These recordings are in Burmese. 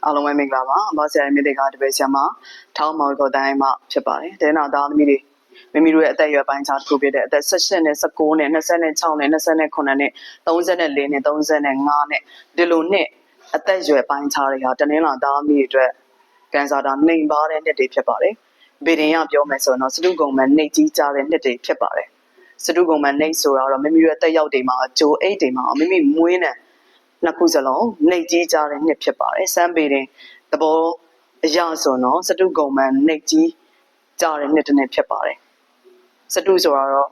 အားလုံးပဲမင်္ဂလာပါဘာဆရာမြေတွေကတပည့်ဆရာမထောင်းမော်ကိုတိုင်းမှာဖြစ်ပါတယ်တဲနာသားသမီးတွေမိမိတို့ရဲ့အသက်အရွယ်ပိုင်းခြားတစ်ခုဖြစ်တဲ့အသက်18နဲ့19နဲ့26နဲ့29နဲ့34နဲ့34နဲ့35နဲ့ဒီလိုနှစ်အသက်အရွယ်ပိုင်းခြားတွေဟာတနင်္လာသားသမီးတွေအတွက်ကန်ဆာတာနှိမ်ပါတဲ့နှစ်တွေဖြစ်ပါတယ်ဗေဒင်ရပြောမယ်ဆိုရင်တော့စတုဂုံမနှိပ်ကြီးကြတဲ့နှစ်တွေဖြစ်ပါတယ်စတုဂုံမနှိပ်ဆိုတာတော့မိမိတို့ရဲ့တက်ရောက်တွေမှာဂျိုအိတ်တွေမှာမိမိမွေးနေနှစ်ခုစလုံးနှိပ်ကြီးကြတဲ့နှစ်ဖြစ်ပါတယ်စမ်းပေတင်သဘောအရာဆိုတော့စတုဂုံမနှိပ်ကြီးကြတဲ့နှစ်တစ်နှစ်ဖြစ်ပါတယ်စတုဆိုတာတော့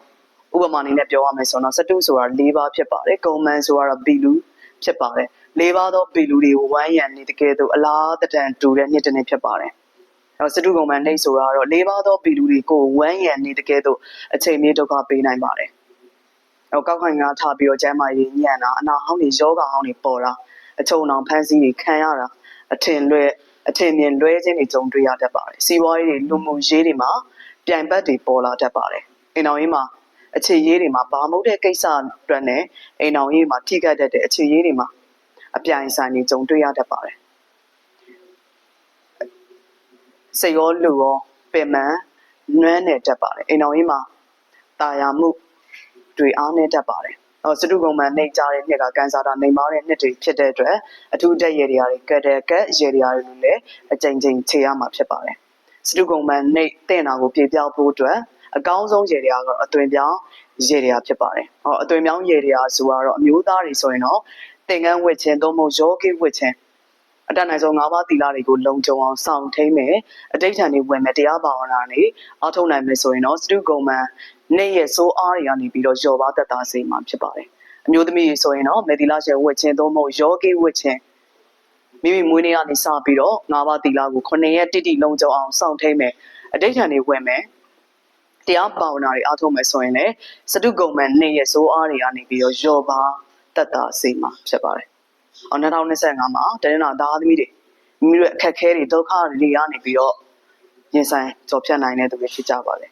ဥပမာအနေနဲ့ပြောရမယ်ဆိုတော့စတုဆိုတာ၄ပါးဖြစ်ပါတယ်ဂုံမန်ဆိုတာတော့ဘီလူဖြစ်ပါတယ်၄ပါးသောဘီလူတွေကိုဝိုင်းရံနေတကယ်တော့အလားတန်တူတဲ့နှစ်တစ်နှစ်ဖြစ်ပါတယ်စတုဂုံမနှိပ်ဆိုတာတော့၄ပါးသောဘီလူတွေကိုဝိုင်းရံနေတကယ်တော့အချိန်မြေဒုက္ခပေးနိုင်ပါတယ်ကောက်ခိုင်ကထားပြီးတော့ကျမ်းမာရေးညံ့တာအနာဟောင်းတွေယောဂဟောင်းတွေပေါ်တာအချုံအောင်ဖမ်းဆီးတွေခံရတာအထင်မြင်လွဲခြင်းတွေကြုံတွေ့ရတတ်ပါတယ်စီးပွားရေးတွေလူမှုရေးတွေမှာပြိုင်ဘက်တွေပေါ်လာတတ်ပါတယ်အိမ်တော်ရေးမှာအခြေရေးတွေမှာဘာမဟုတ်တဲ့ကိစ္စအတွက်နဲ့အိမ်တော်ရေးမှာထိခိုက်တတ်တဲ့အခြေရေးတွေမှာအပြိုင်ဆိုင်တွေကြုံတွေ့ရတတ်ပါတယ်စိတ်ရောလူရောပင်မနွမ်းနေတတ်ပါတယ်အိမ်တော်ရေးမှာတာယာမှုတွေအားနည်းတတ်ပါတယ်စတုဂုံမနှိပ်ကြတဲ့နှစ်ကကန်ဆာတာနှိမ်ပါတဲ့နှစ်တွေဖြစ်တဲ့အတွက်အထူးတက်ရည်တွေကတ်တဲ့ကတ်ရည်တွေလည်းအကြိမ်ကြိမ်ခြေရမှာဖြစ်ပါတယ်စတုဂုံမနှိပ်တဲ့နာကိုပြေပြောက်ဖို့အတွက်အကောင်းဆုံးရည်တွေကတော့အသွင်ပြောင်းရည်တွေဖြစ်ပါတယ်အသွင်ပြောင်းရည်တွေဆိုတော့အမျိုးသားတွေဆိုရင်တော့သင်္ကန်းဝတ်ခြင်းသို့မဟုတ်ယောဂိဝတ်ခြင်းအတတ်နိုင်ဆုံး၅ပါးသီလတွေကိုလုံခြုံအောင်စောင့်ထိန်မယ်အတိတ်ထန်တွေဝင်မယ်တရားဘာဝနာတွေအားထုတ်နိုင်မယ်ဆိုရင်တော့စတုဂုံမနေ့ရဲ့စိုးအားတွေကနေပြီးတော့ယောပါသက်သာစေမှာဖြစ်ပါတယ်အမျိုးသမီးဆိုရင်တော့မေသီလရှင်ဝတ်ခြင်းသို့မဟုတ်ယောဂိဝတ်ခြင်းမိမိမွေးနေ့ကနေစပြီးတော့၅ပါးသီလကို9ရက်တိတိလုံခြုံအောင်စောင့်ထိန်မယ်အတိတ်ထန်တွေဝင်မယ်တရားဘာဝနာတွေအားထုတ်မယ်ဆိုရင်လည်းစတုဂုံမနေ့ရဲ့စိုးအားတွေကနေပြီးတော့ယောပါသက်သာစေမှာဖြစ်ပါတယ်2025မှာတနင်္လာသားသမီးတွေမိမိတို့အခက်အခဲတွေဒုက္ခတွေကနေပြီးတော့ရင်ဆိုင်ကြော်ဖြတ်နိုင်တဲ့သူတွေဖြစ်ကြပါလေ